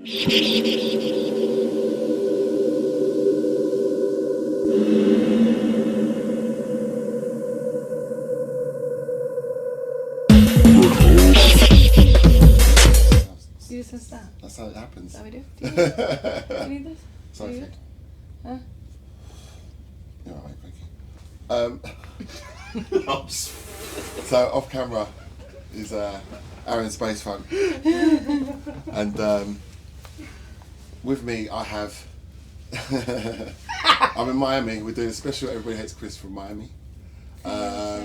You just that. That's how it happens. Is that what we do? Do you need this? Sofi. Huh? You're alright, thank you. So off camera is Aaron's Space Funk, and with me I have. I'm in Miami. We're doing a special Everybody Hates Chris from Miami, I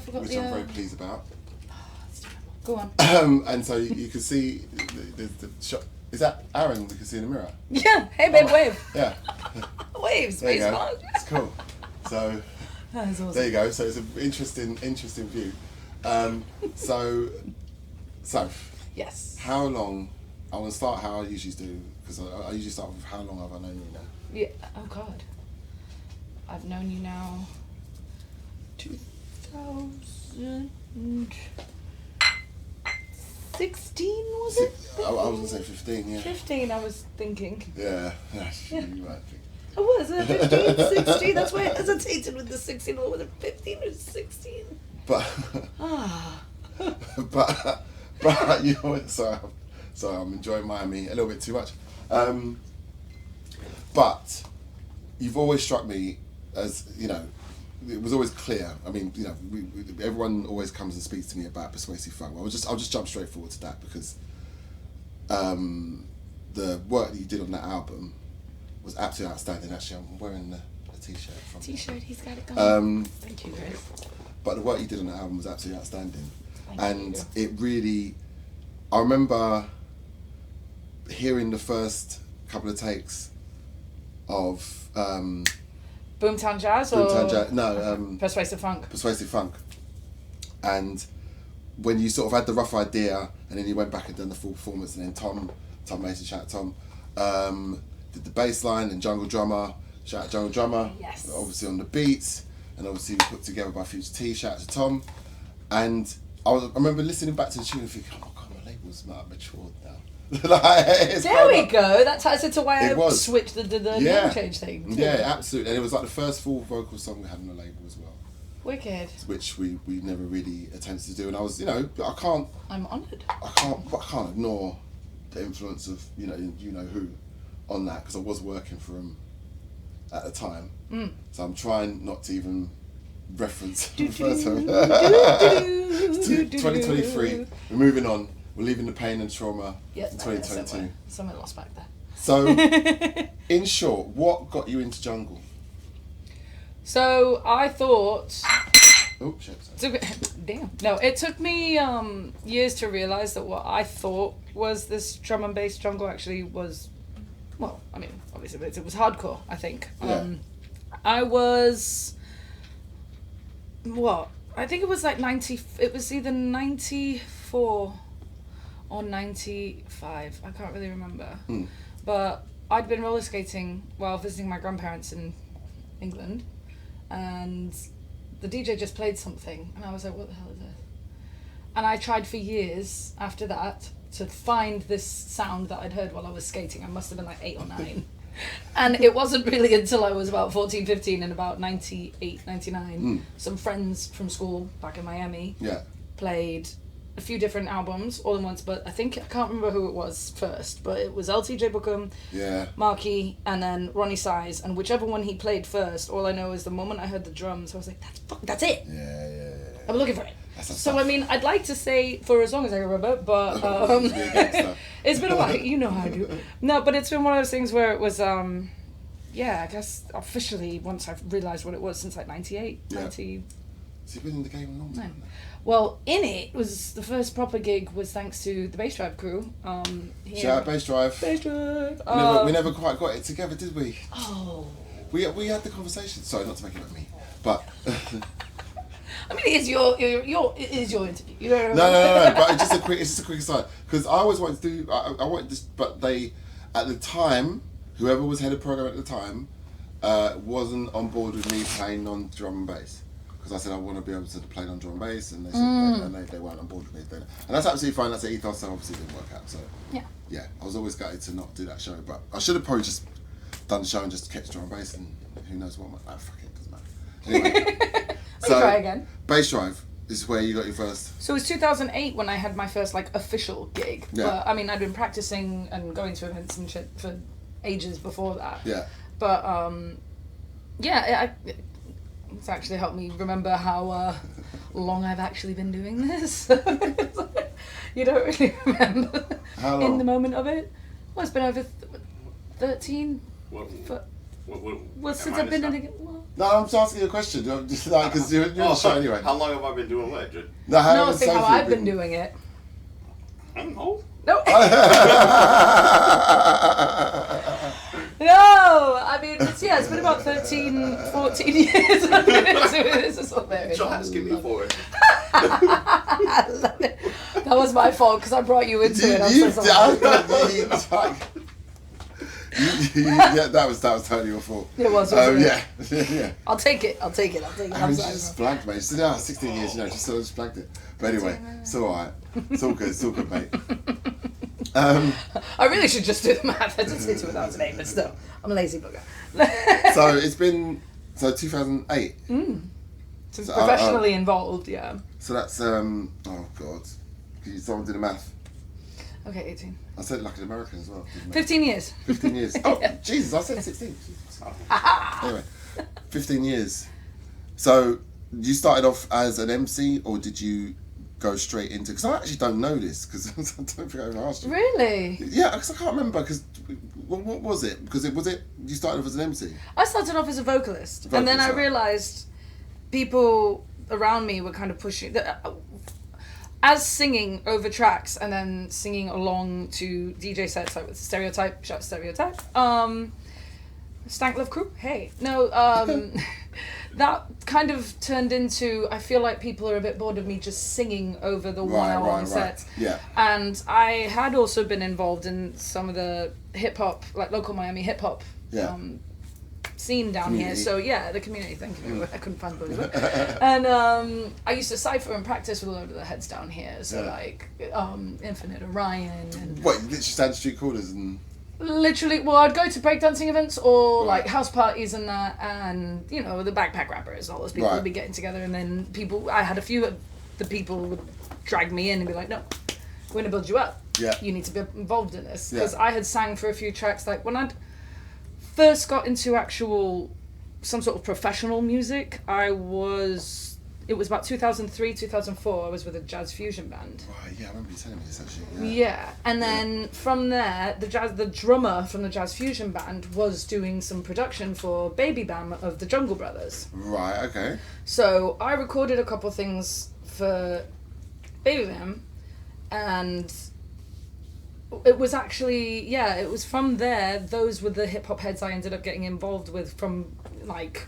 forgot which the. I'm very pleased about. Go on. And so you can see the shot. Is that Aaron? We can see in the mirror. Yeah. Hey, babe, wave. Yeah. Wave, There you Space go. Funk. It's cool. So That is awesome. there you go. So it's an interesting view. So Yes. how long? I want to start how I usually do, because I usually start with how long have I known you now? Yeah. Oh God. I've known you now. 2016 was it? I was gonna say 15. Yeah. 15. I was thinking. Yeah. You might think. I was 15, 16. That's why I hesitated with the 16. Or was it 15 or 16? But Ah. but you know what? So I'm enjoying Miami a little bit too much. But you've always struck me as, you know, it was always clear. I mean, you know, everyone always comes and speaks to me about persuasive funk. I'll just jump straight forward to that, because the work that you did on that album was absolutely outstanding. Actually, I'm wearing a t-shirt from. T-shirt. He's got it going. Thank you, Chris. But the work you did on that album was absolutely outstanding. Thank you. It really, I remember hearing the first couple of takes of Boomtown Jazz or Persuasive Funk? Persuasive Funk. And when you sort of had the rough idea and then you went back and done the full performance, and then Tom Mason, shout out Tom, did the bass line and Jungle Drummer, shout out Jungle Drummer, Yes. obviously on the beats, and obviously put together by Future T, shout out to Tom. And I remember listening back to the tune and thinking, oh my God, my label's matured now. There we go. That ties into why I was. switched the name change thing. Yeah, absolutely. And it was like the first full vocal song we had on the label as well, Wicked. which we never really attempted to do. And I was, you know, I'm honoured. I can't ignore the influence of you know who on that, because I was working for him at the time. So I'm trying not to even reference the first time. 2023. We're moving on. We're leaving the pain and trauma in 2022. Somewhere lost back there. So, in short, what got you into jungle? So I thought. Oh shit! Sorry. Damn. No, it took me years to realise that what I thought was this drum and bass jungle actually was. Well, I mean, obviously it was hardcore, I think. Yeah. I was. What? I think it was like 90. It was either 94 or 95. I can't really remember. But I'd been roller skating while visiting my grandparents in England, and the DJ just played something, and I was like, what the hell is this? And I tried for years after that to find this sound that I'd heard while I was skating. I must have been like 8 or 9. And it wasn't really until I was about 14, 15, and about 98, 99, some friends from school back in Miami played a few different albums all in once, but I can't remember who it was first, but it was LTJ Bookham, Marky, and then Ronnie Size, and whichever one he played first, all I know is the moment I heard the drums, I was like, that's it! Yeah. I'm looking for it. So, I mean, I'd like to say for as long as I remember, but it's been a while. You know how I do. No, but it's been one of those things where it was, I guess officially, once I've realised what it was, since like 98, 90. So you've been in the game a long time. Well, in it was the first proper gig was thanks to the Bass Drive crew. Shout out Bass Drive. Bass Drive. We never quite got it together, did we? Oh. We had the conversation. Sorry, not to make it about me, but. I mean, it is your interview. You know. No. But it's just a quick aside, because I always wanted to do. I wanted this, but they, at the time, whoever was head of program at the time, wasn't on board with me playing on drum and bass. Because I said I want to be able to play on drum and bass, and they said they weren't on board with me. And that's absolutely fine. That's the ethos. So obviously it didn't work out. So yeah, I was always gutted to not do that show, but I should have probably just done the show and just kept drum and bass, and who knows what. Fuck it, doesn't matter. Anyway, so try again. Bass Drive is where you got your first. So it was 2008 when I had my first like official gig. Yeah. But I mean, I'd been practicing and going to events and shit for ages before that. Yeah. But it's actually helped me remember how long I've actually been doing this. You don't really remember How long? in the moment of it. Well, it's been over 13. Well, since I've been in it. Well, No, I'm just asking you a question. Just like, because you're in the show anyway. How long have I been doing what? No, I think how I've been doing it. I don't know. No. No, I mean, it's been about 13, 14 years I've been doing this. It's all very You're asking me for it. I love it. That was my fault because I brought you into it. I'm so sorry. Yeah, that was totally your fault. It was. Wasn't it? Yeah. I'll take it. I'm I mean, sorry. she just blanked, mate. She said, 16 years, she sort of just blanked it. But anyway, it's alright. It's all good, mate. I really should just do the math. I just hit 2008, but still, I'm a lazy bugger. So it's been 2008. So professionally involved, yeah. So that's oh god, can someone do the math? Okay, 18. I said it like an American as well. 15 years. 15 years. Oh Jesus, I said 16. Anyway, 15 years. So you started off as an MC, or did you go straight into? Because I actually don't know this, because I don't think I ever asked you. Really? Yeah, because I can't remember. Because what was it? Because you started off as an MC. I started off as a vocalist, and then I realised people around me were kind of pushing as singing over tracks and then singing along to DJ sets like with Stereotype, shout Stereotype, Stank Love Crew, hey, no, that kind of turned into, I feel like people are a bit bored of me just singing over the 1 hour long sets. Yeah. And I had also been involved in some of the hip hop, like local Miami hip hop scene down here. So yeah, the community, thank you. I couldn't find the word. And I used to cypher and practice with a load of the heads down here. So like Infinite Orion and what, literally stand street corners and literally, well, I'd go to breakdancing events or like house parties and that, and you know, the backpack rappers, all those people would be getting together, and then I had a few of the people would drag me in and be like, no, we're gonna build you up. Yeah. You need to be involved in this. Because I had sang for a few tracks, like when I'd first got into some sort of professional music, it was about 2003, 2004, I was with a jazz fusion band. Right, yeah, I remember you telling me this actually. Yeah, and then from there, the drummer from the jazz fusion band was doing some production for Baby Bam of the Jungle Brothers. Right, okay. So I recorded a couple things for Baby Bam, and it was actually, it was from there, those were the hip hop heads I ended up getting involved with from like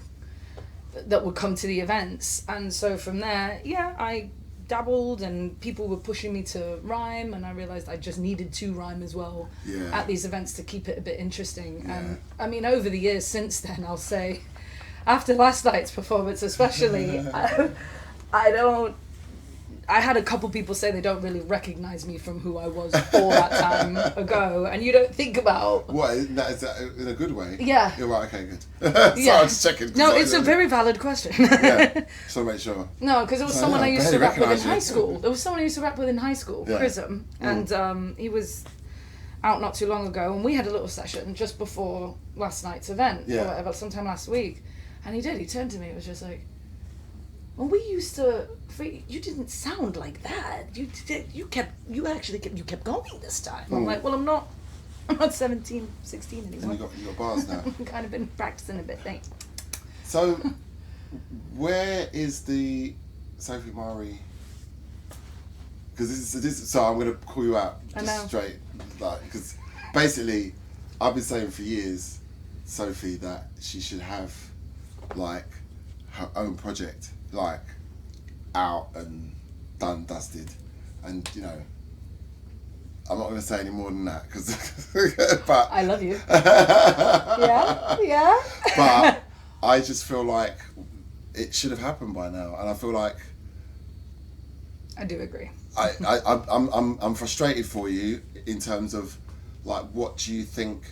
that would come to the events, and so from there I dabbled and people were pushing me to rhyme, and I realized I just needed to rhyme as well at these events to keep it a bit interesting. And I mean, over the years since then, I'll say after last night's performance especially, I had a couple people say they don't really recognize me from who I was all that time ago, and you don't think about... What, is that in a good way? Yeah. You're right, okay, good. Sorry, I'm just checking. No, it's a very valid question. Just want to make sure. No, because it was someone I used to rap with in high school. There was someone I used to rap with in high school, Prism, and he was out not too long ago, and we had a little session just before last night's event, or whatever, sometime last week, and he turned to me, it was just like, well, you didn't sound like that. You kept going this time. I'm like, well, I'm not 17, 16 anymore. And you got bars now. I've kind of been practicing a bit, thanks. So, where is the Sophie Mari? Because so I'm gonna call you out just straight, like, because basically, I've been saying for years, Sophie, that she should have like her own project, like out and done, dusted, and you know, I'm not going to say any more than that because, but I love you. yeah. But I just feel like it should have happened by now, and I feel like I do agree. I'm frustrated for you in terms of like, what do you think?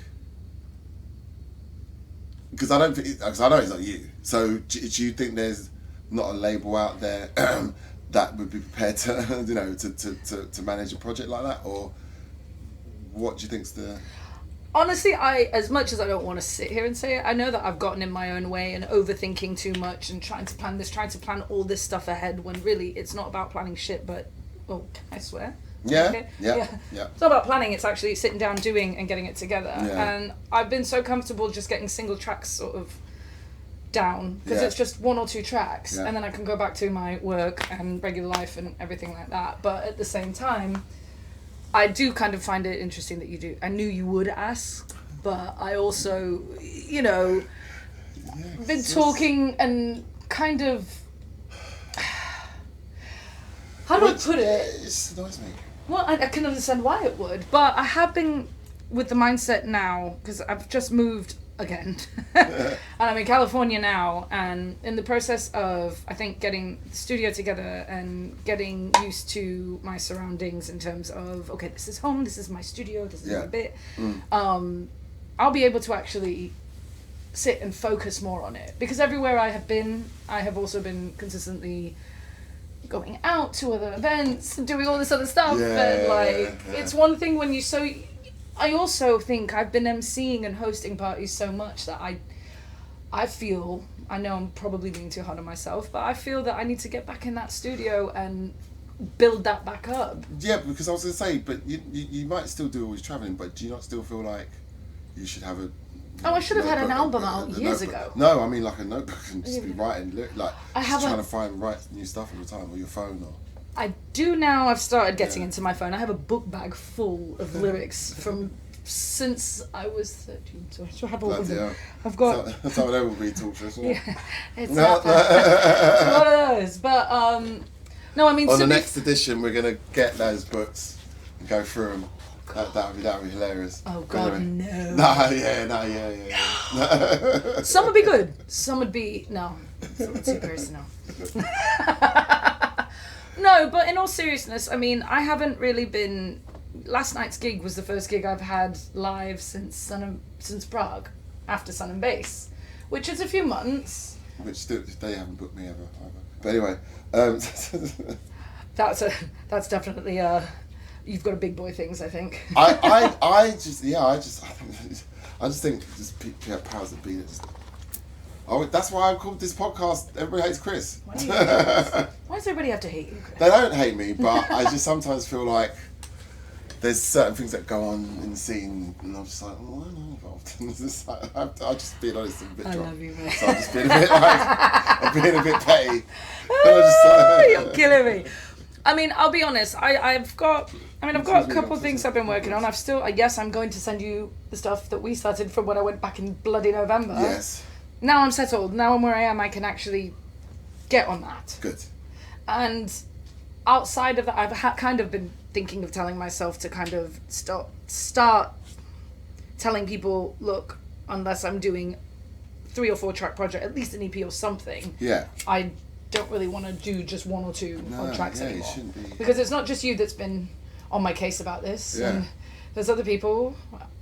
Because I know it's not you. So do you think there's not a label out there that would be prepared to, you know, to manage a project like that, or what do you think's the? Honestly, as much as I don't want to sit here and say it, I know that I've gotten in my own way and overthinking too much and trying to plan all this stuff ahead when really it's not about planning shit, but, oh, can I swear? Yeah, Okay. yeah. It's not about planning, it's actually sitting down, doing and getting it together. Yeah. And I've been so comfortable just getting single tracks sort of down, because Yeah. it's just 1 or 2 tracks, Yeah. and then I can go back to my work and regular life and everything like that. But at the same time, I do kind of find it interesting that you do. I knew you would ask, but I also, you know, been talking and kind of, how do I put it? It just annoys me. Well, I can understand why it would, but I have been with the mindset now, because I've just moved again, and I'm in California now, and in the process of, I think, getting the studio together and getting used to my surroundings in terms of, okay, this is home, this is my studio, this is my bit, I'll be able to actually sit and focus more on it, because everywhere I have been, I have also been consistently going out to other events, doing all this other stuff, and like, it's one thing when you I also think I've been emceeing and hosting parties so much that I feel, I know I'm probably being too hard on myself, but I feel that I need to get back in that studio and build that back up. Yeah, because I was going to say, but you might still do all your travelling, but do you not still feel like you should have a... I should have had an album out years ago. No, I mean like a notebook and just be writing, like I have trying to write new stuff all the time, or your phone, or... I do now. I've started getting into my phone. I have a book bag full of lyrics from since I was 13. So I have all of them. I've got. That's how it will be torturous. Yeah, it's one of those. But no, I mean. On the next edition, we're gonna get those books and go through them. That would be hilarious. Oh God, anyway. no. Yeah. Some would be good. Some would be no. Some would too personal. No, but in all seriousness, I mean, I haven't really been. Last night's gig was the first gig I've had live since Prague, after Sun and Bass, which is a few months. Which they haven't booked me ever. But anyway, that's definitely you've got a big boy things, I think. I just think just powers that be that just. Oh, that's why I called this podcast Everybody Hates Chris. Why does everybody have to hate you, Chris? They don't hate me, but I just sometimes feel like there's certain things that go on in the scene, and I'm just like, oh, I'm not involved. It's like, I'll just be honest, I'm a bit drunk. I love you, mate. So I'm just being a bit I'm being a bit petty. You're killing me. I mean, I'll be honest. I've got a couple of things I've been working on. Yes, I'm going to send you the stuff that we started from when I went back in bloody November. Yes. Now I'm settled. Now I'm where I am. I can actually get on that. Good. And outside of that, I've kind of been thinking of telling myself to kind of start telling people, look, unless I'm doing 3 or 4 track project, at least an EP or something. Yeah. I don't really want to do just 1 or 2 odd tracks anymore. It shouldn't be. Because it's not just you that's been on my case about this. Yeah. And there's other people,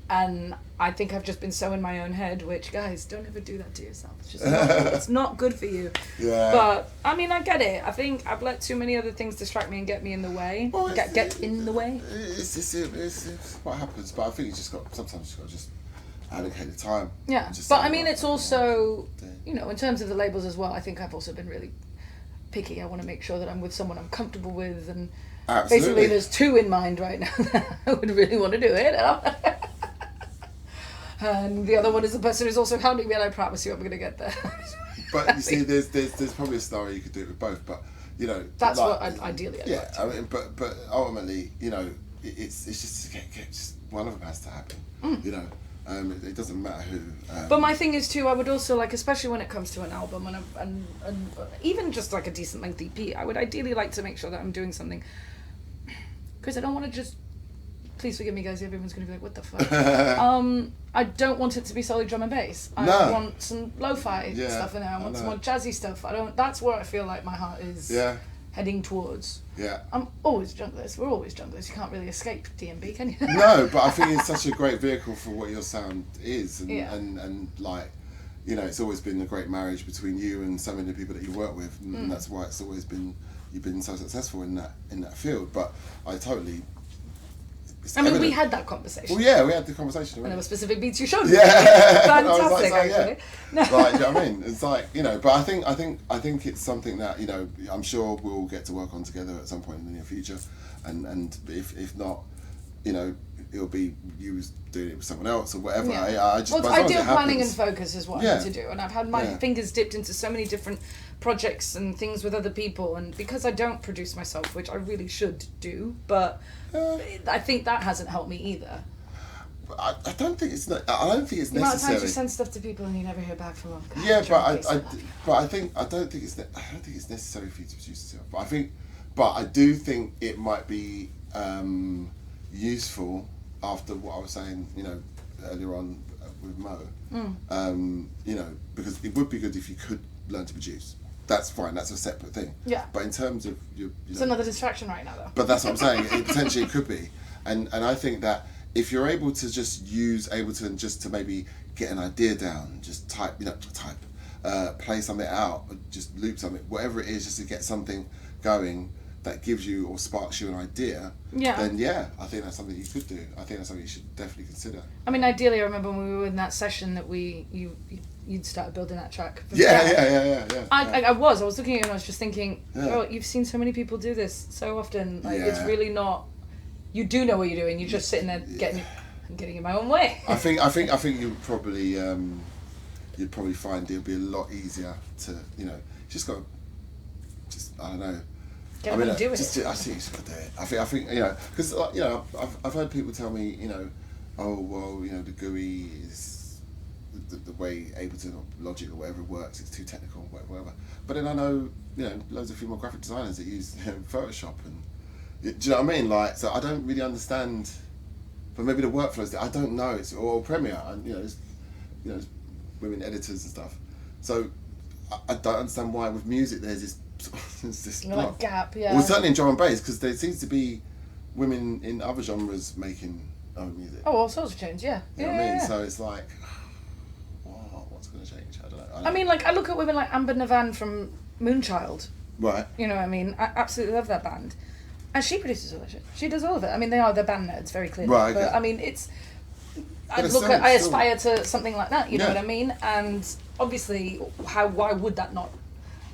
and I think I've just been so in my own head, which, guys, don't ever do that to yourself. It's just it's not good for you. Yeah. But, I mean, I get it. I think I've let too many other things distract me and get me in the way. Well, get in the way. It's what happens, but I think sometimes you got to just allocate the time. Yeah, but I mean, it's also, you know, in terms of the labels as well, I think I've also been really picky. I want to make sure that I'm with someone I'm comfortable with, and Absolutely. basically there's 2 in mind right now that I would really want to do it. And the other one is the person who's also hounding me, and I promise you I'm going to get there. But you see, there's probably a scenario you could do it with both, but you know that's like, what ideally I'd yeah, like to. I mean, but ultimately, you know, it's just to get just one of them has to happen. You know, it doesn't matter who. But my thing is too, I would also like, especially when it comes to an album and even just like a decent length EP, I would ideally like to make sure that I'm doing something, because I don't want to just. Please forgive me, guys. Everyone's going to be like, what the fuck? I don't want it to be solely drum and bass. I want some lo-fi stuff in there. I want some more jazzy stuff. That's where I feel like my heart is heading towards. Yeah. I'm always junglers. We're always junglers. You can't really escape D&B, can you? No, but I think it's such a great vehicle for what your sound is, and Yeah. and like, you know, it's always been a great marriage between you and so many people that you work with, and that's why it's always been, you've been so successful in that field. But I totally. I mean, we had that conversation. Well, yeah, we had the conversation. And there were specific beats you showed me. Yeah, Fantastic, like, actually. Yeah. Like, you know what I mean? It's like, you know, but I think it's something that, you know, I'm sure we'll get to work on together at some point in the near future, and if not, you know, it'll be you doing it with someone else or whatever. Yeah. I just, well, ideal planning and focus is what I need to do, and I've had my Yeah. fingers dipped into so many different projects and things with other people, and because I don't produce myself, which I really should do, but I think that hasn't helped me either. I don't think it's not. I don't think it's The amount of necessary. times you send stuff to people and you never hear back from them. God, Yeah, John, but I don't think it's necessary for you to produce yourself. But I do think it might be useful after what I was saying, you know, earlier on with Mo. You know, because it would be good if you could learn to produce. That's fine. That's a separate thing. Yeah. But in terms of it's another distraction right now, though. But that's what I'm saying. It potentially could be, and I think that if you're able to just just to maybe get an idea down, just play something out, or just loop something, whatever it is, just to get something going that gives you or sparks you an idea. Yeah. Then yeah, I think that's something you could do. I think that's something you should definitely consider. I mean, ideally, I remember when we were in that session that you'd started building that track. Yeah. I was looking at you and I was just thinking, Yeah. oh, you've seen so many people do this so often. Like, it's Yeah. really not. You do know what you're doing. You're just sitting there getting in my own way. I think you'd probably find it'll be a lot easier to, you know, just got, just I don't know. Get up and do it. I think you just got to do it. I think you know, because you know, I've heard people tell me, you know, oh well, you know, the GUI is the way Ableton or Logic or whatever works. It's too technical, whatever. But then I know, you know, loads of female graphic designers that use, you know, Photoshop and. Do you know what I mean? Like, so I don't really understand. But maybe the workflows. I don't know. It's or Premiere, and you know, there's women editors and stuff. So I don't understand why with music there's this block. Gap. Yeah. Well, certainly in drum and bass, because there seems to be women in other genres making own music. Oh, all sorts of change. Yeah. You know what I mean? So it's like, what's going to change? I don't know. I mean, like, I look at women like Amber Navan from Moonchild. Right. You know what I mean? I absolutely love that band. And she produces all that shit. She does all of it. I mean, they're band nerds, very clearly. Right, okay. But, I mean, it's... I still- aspire to something like that, you know Yeah. what I mean? And obviously, why would that not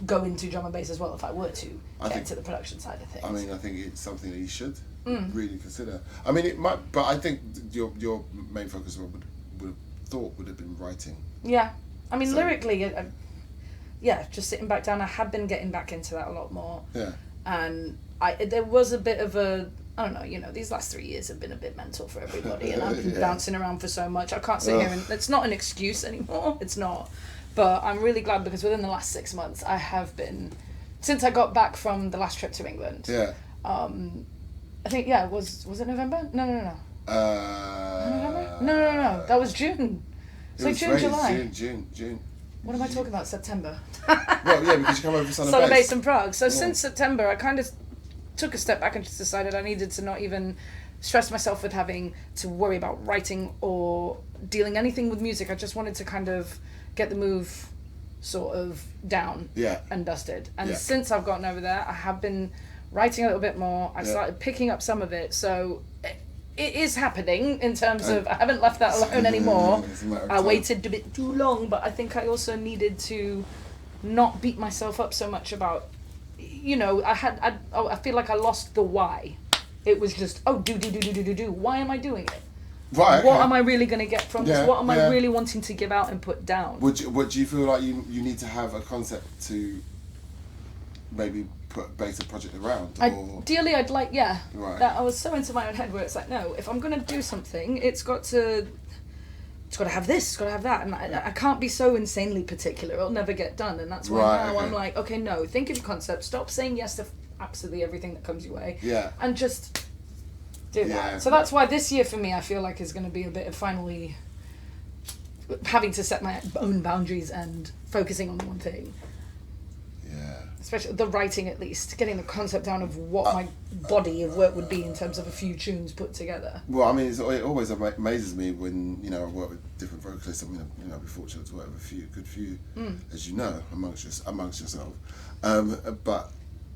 go into drum and bass as well if I were to get into the production side of things? I mean, I think it's something that you should really consider. I mean, it might, but I think your main focus would have been writing. Yeah. I mean, So- lyrically, just sitting back down, I have been getting back into that a lot more. Yeah. And there was a bit of a, I don't know, you know, these last 3 years have been a bit mental for everybody, and I've been Yeah. bouncing around for so much. I can't sit here and it's not an excuse anymore. It's not. But I'm really glad because within the last 6 months, I have been, since I got back from the last trip to England. Yeah. I think was it November? No. November? Uh, No. That was June. It's like June, July. June. What am I talking about? September. Well, yeah, because you come over for Sun and Solid Bass. Bass in Prague. So since September, I kind of took a step back and just decided I needed to not even stress myself with having to worry about writing or dealing anything with music. I just wanted to kind of get the move sort of down and dusted. And since I've gotten over there, I have been writing a little bit more. I started picking up some of it. So it is happening in terms of, I haven't left that alone anymore. I waited a bit too long, but I think I also needed to not beat myself up so much about, you know, I feel like I lost the why. It was just, do. Why am I doing it? Right. Okay. What am I really going to get from this? What am I yeah. really wanting to give out and put down? Would you feel like you need to have a concept to maybe base a project around? Or? Ideally, I'd like, Right. that I was so into my own head where it's like, no, if I'm going to do something, it's got to have this, it's got to have that, and I can't be so insanely particular, it'll never get done. And that's why now I'm like, okay, no, think of your concept, stop saying yes to absolutely everything that comes your way, and just do that. So that's why this year for me, I feel like is going to be a bit of finally having to set my own boundaries and focusing on one thing. especially the writing at least, getting the concept down of what my body of work would be in terms of a few tunes put together. Well, I mean, it always amazes me when, you know, I work with different vocalists. I mean, you know, I'd be fortunate to work with a good few, as you know, amongst yourself. But, well,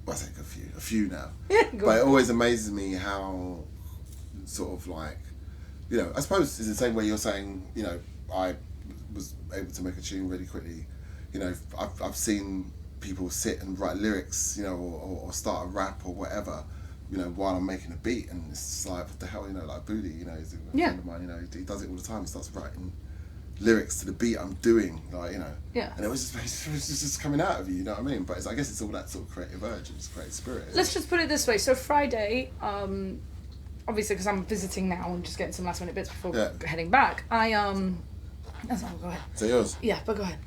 I say a few now. But it always amazes me how sort of like, you know, I suppose it's the same way you're saying, you know, I was able to make a tune really quickly. You know, I've seen people sit and write lyrics, you know, or start a rap or whatever, you know, while I'm making a beat, and it's just like, what the hell, you know, like Booty, you know, he's a friend of mine, you know, he does it all the time. He starts writing lyrics to the beat I'm doing, like, you know, and it was just coming out of you, you know what I mean? But I guess it's all that sort of creative urge and creative spirit. Let's just put it this way. So Friday, obviously because I'm visiting now and just getting some last minute bits before heading back, that's all, go ahead. So yours? Yeah, but go ahead.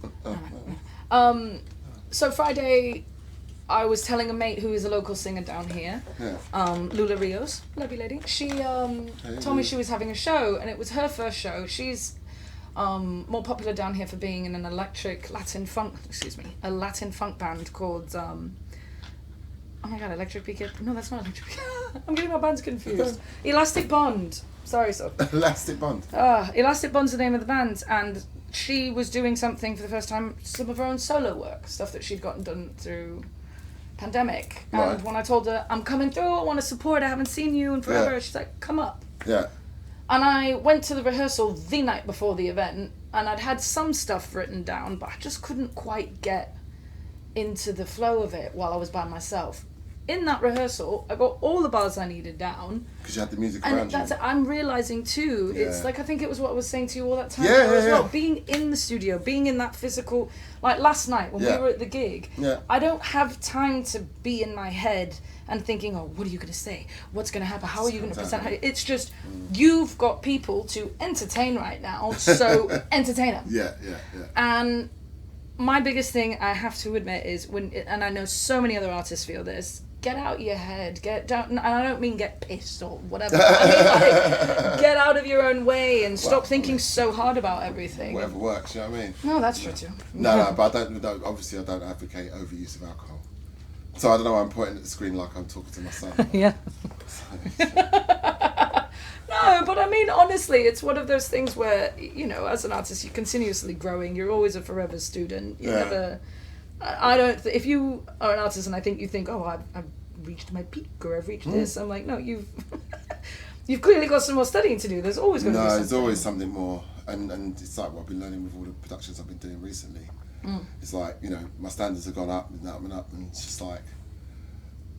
So Friday, I was telling a mate who is a local singer down here, Lula Rios, lovely lady. She told me she was having a show, and it was her first show. She's more popular down here for being in an Latin funk band called, oh my god, Electric Beacon? No, that's not Electric Beacon. I'm getting my bands confused. Elastic Bond. Sorry, Sofi. Elastic Bond. Elastic Bond's the name of the band, and she was doing something for the first time, some of her own solo work, stuff that she'd gotten done through pandemic. And when I told her, I'm coming through, I want to support, I haven't seen you in forever, she's like, come up. Yeah. And I went to the rehearsal the night before the event, and I'd had some stuff written down, but I just couldn't quite get into the flow of it while I was by myself. In that rehearsal, I got all the bars I needed down. Because you had the music around you. I'm realising too, it's like, I think it was what I was saying to you all that time as well. Being in the studio, being in that physical, like last night when we were at the gig, I don't have time to be in my head and thinking, oh, what are you going to say? What's going to happen? How are you going to present? It's just, you've got people to entertain right now, so entertain them. Yeah. And my biggest thing I have to admit is and I know so many other artists feel this, get out your head, get down, and I don't mean get pissed or whatever, I mean like, get out of your own way and stop thinking so hard about everything. Whatever works, you know what I mean? No, that's true too. No, but I don't advocate overuse of alcohol. So I don't know why I'm pointing at the screen like I'm talking to my son. Yeah. No, but I mean, honestly, it's one of those things where, you know, as an artist, you're continuously growing, you're always a forever student, you never... if you are an artist and I think you think, oh, I've reached my peak or I've reached this, I'm like, no, you've clearly got some more studying to do. There's always going to be something. No, there's always something more, and it's like what I've been learning with all the productions I've been doing recently. It's like, you know, my standards have gone up and up, and it's just like,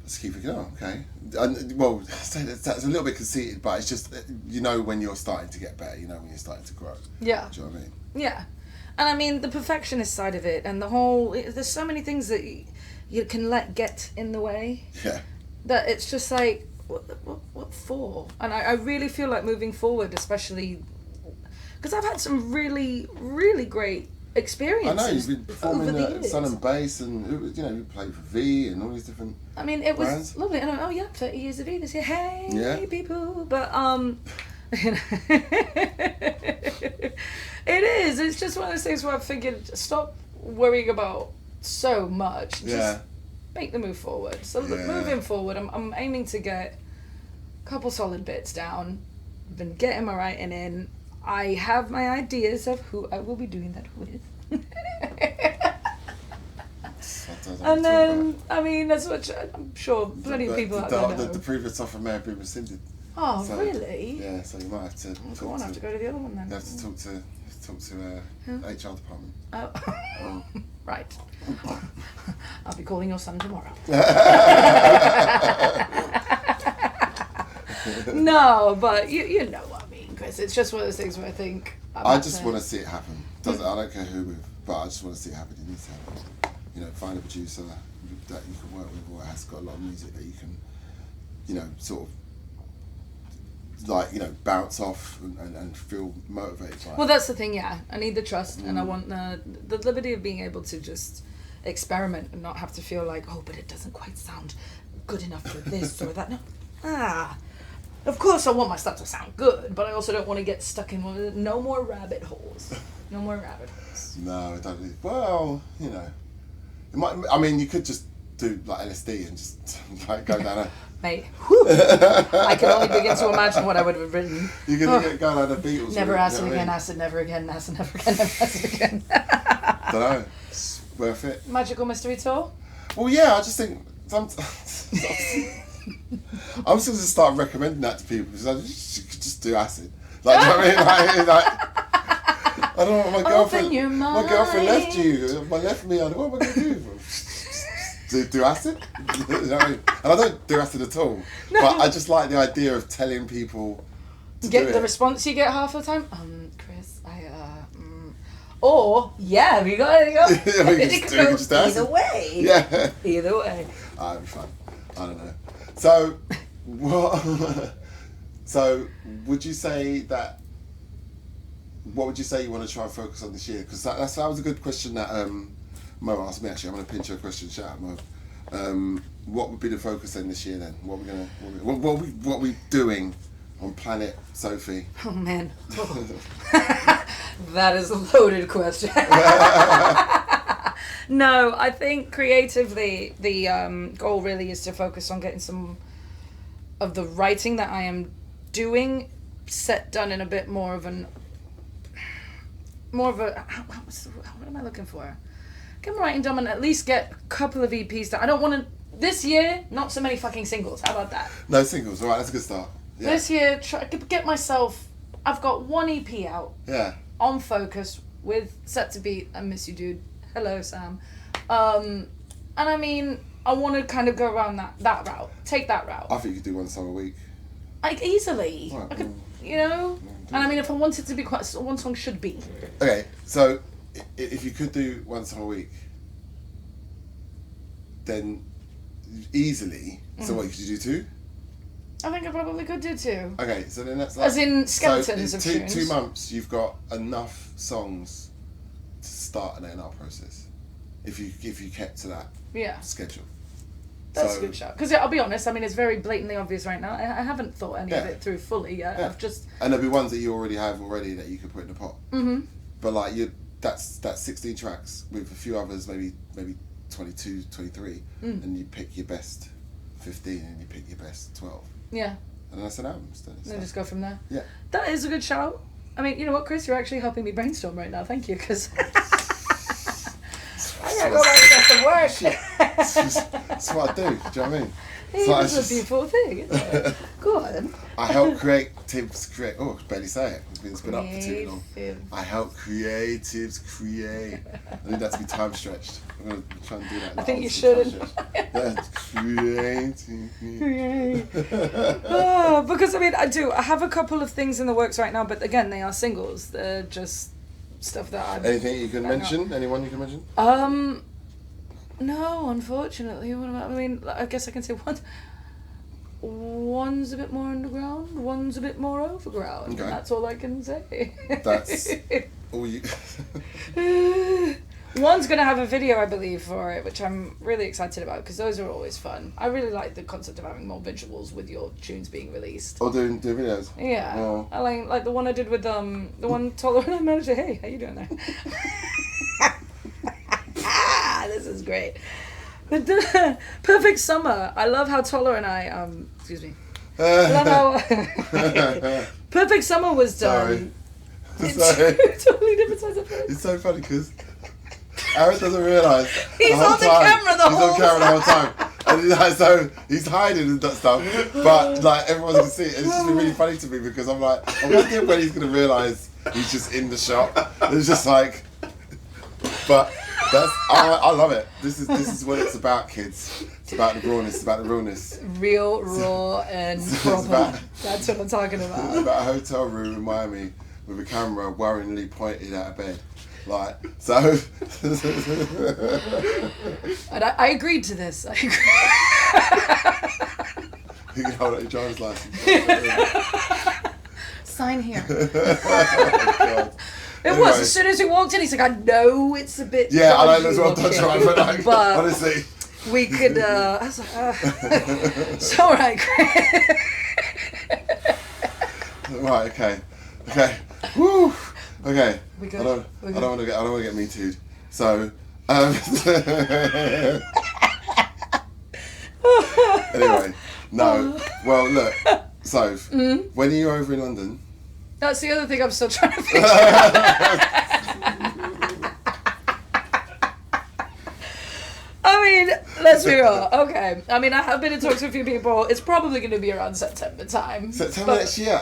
let's keep it going, okay? And, well, that's a little bit conceited, but it's just, you know, when you're starting to get better, you know, when you're starting to grow. Yeah. Do you know what I mean? Yeah. And I mean, the perfectionist side of it, and the whole, there's so many things that you can let get in the way. Yeah. That it's just like, what for? And I really feel like moving forward, especially, because I've had some really, really great experiences. I know, you've been performing at Sun and Bass, and, you know, you played for V and all these different it was brands. Lovely. And oh yeah, 30 years of V this year. Hey, people. But, you know, it is. It's just one of those things where I've figured, stop worrying about so much. Just make the move forward. So moving forward, I'm aiming to get a couple solid bits down. I've been getting my writing in. I have my ideas of who I will be doing that with. And then, I mean, that's what I'm sure plenty of people out there know. The previous offer may have been rescinded. Oh, so, really? Yeah, so you might have to have to go to the other one then. You have to talk to HR department. Oh, right. I'll be calling your son tomorrow. No, but you know what I mean, Chris. It's just one of those things where I think... I just want to see it happen. I don't care who with, but I just want to see it happen. It needs to happen. You know, find a producer that you can work with, or has got a lot of music that you can, you know, sort of, like, you know, bounce off and feel motivated by. Well, that's the thing, yeah. I need the trust, and I want the liberty of being able to just experiment and not have to feel like, oh, but it doesn't quite sound good enough for this or that. No. Of course I want my stuff to sound good, but I also don't want to get stuck in one of the, no more rabbit holes. No more rabbit holes. No, I don't. Well, you know, it might. I mean, you could just do like LSD and just like go down a. Mate, whew, I can only begin to imagine what I would have written. You're gonna go down the Beatles. Never route, acid you know again, what acid never again, acid never again, never acid again. I mean? Don't know. It's worth it. Magical Mystery Tour? Well, yeah, I just think I'm just gonna start recommending that to people because you could just do acid. Like, do you know what I mean? Like, I don't know what my girlfriend left you. My left me. What am I gonna do? Do acid? You know what I mean? And I don't do acid at all. No. But I just like the idea of telling people to Get do the it. response you get half the time. Chris, or yeah, you got it. We can just do acid. Either way. Yeah. Either way. That'd be fun. I don't know. So, what? So, would you say that? What would you say you want to try and focus on this year? Because that was a good question that Mo asked me. Actually, I'm going to pinch your question. Shout out, Mo. What would be the focus then this year? Then what are we doing on Planet Sofi? Oh man, that is a loaded question. No, I think creatively the goal really is to focus on getting some of the writing that I am doing done in a bit more of a what am I looking for? Get my writing done and at least get a couple of EPs that I don't want to. This year, not so many fucking singles. How about that? No singles. All right, that's a good start. Yeah. This year, get myself. I've got one EP out. Yeah. On Focus with Set to Beat and Miss You Dude. Hello, Sam. And I mean, I want to kind of go around that route. Take that route. I think you could do one song a week. Like easily. Right, I could, you know. And I mean, if I wanted to be one song should be. Okay, so if you could do one song a week, then easily. So what, could you do two? I think I probably could do two. Okay, so then that's like... As in skeletons so of in tunes. 2 months, you've got enough songs to start an A&R process. If you kept to that schedule. That's a good shot. Because I'll be honest, I mean, it's very blatantly obvious right now. I haven't thought any of it through fully yet. Yeah. I've just... And there'll be ones that you already have that you could put in the pot. Mm-hmm. But like, that's 16 tracks with a few others, maybe 22, 23. And you pick your best 15 and you pick your best 12. Yeah. And that's an album. Then just go from there. Yeah. That is a good shout. I mean, you know what, Chris? You're actually helping me brainstorm right now. Thank you, because... I gotta go back and get some work. That's what I do. Do you know what I mean? It's a beautiful thing, isn't it? Go on. I help creatives create. Oh, I can barely say it. It's been up for too long. I help creatives create. I need that to be time stretched. I'm going to try and do that. I think you should. Yeah, creative. Because I mean, I have a couple of things in the works right now, but again, they are singles. They're just stuff that I've... Anything you can mention? Anyone you can mention? No, unfortunately. What about, I mean, I guess I can say one's a bit more underground, one's a bit more overground. Okay. And that's all I can say. That's all you... One's going to have a video, I believe, for it, which I'm really excited about, because those are always fun. I really like the concept of having more visuals with your tunes being released. Or doing videos? Yeah. Oh. I like the one I did with, the one Tolerant Manager. Hey, how you doing there? This is great. Perfect Summer. I love how Tolerant and I, excuse me. I love how Perfect Summer was done. Sorry. Totally different size of face. It's so funny because Aaron doesn't realise He's on the camera the whole time. And so he's hiding and that stuff, but like everyone's gonna see it. And it's just been really funny to me because I'm wondering when he's gonna realise he's just in the shot. It's just like, but I love it. This is what it's about, kids. It's about the rawness. It's about the realness. Real, raw, and proper. That's what I'm talking about. It's about a hotel room in Miami with a camera worryingly pointed at a bed. Like, so... And I agreed to this. I agree. You can hold out your driver's license. Sign here. Oh, God. It was, as soon as we walked in, he's like, I know it's a bit Yeah, I know dodgy that's what I'm trying, but like, but honestly... we could, I was like, it's alright, Right, okay. Woo! Okay. We good? I don't want to get me too'd. So, Anyway, no. Well, look, so when are you over in London? That's the other thing I'm still trying to figure out. I mean, let's be real. Okay. I mean, I have been in talks with a few people. It's probably going to be around September time. September this year?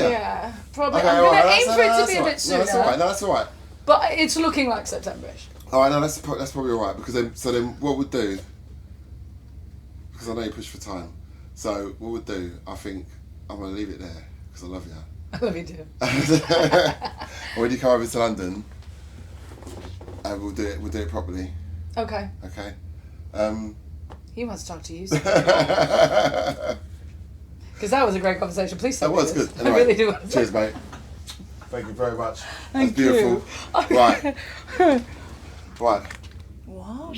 Yeah, probably. Okay, I'm going to alright, aim for it to be a bit sooner. No, that's alright. No, that's alright. But it's looking like September-ish. Alright, no, that's probably alright, because then what we'll do, because I know you push for time, so what we'll do, I think I'm going to leave it there, because I love you. I love you too. When you come over to London, we'll do it properly. Okay. Okay. He wants to talk to you. Because that was a great conversation. Please That send was me this. good. Anyway, I really do. Cheers, mate. Thank you very much. Thank That's beautiful. you. Right. Right. What?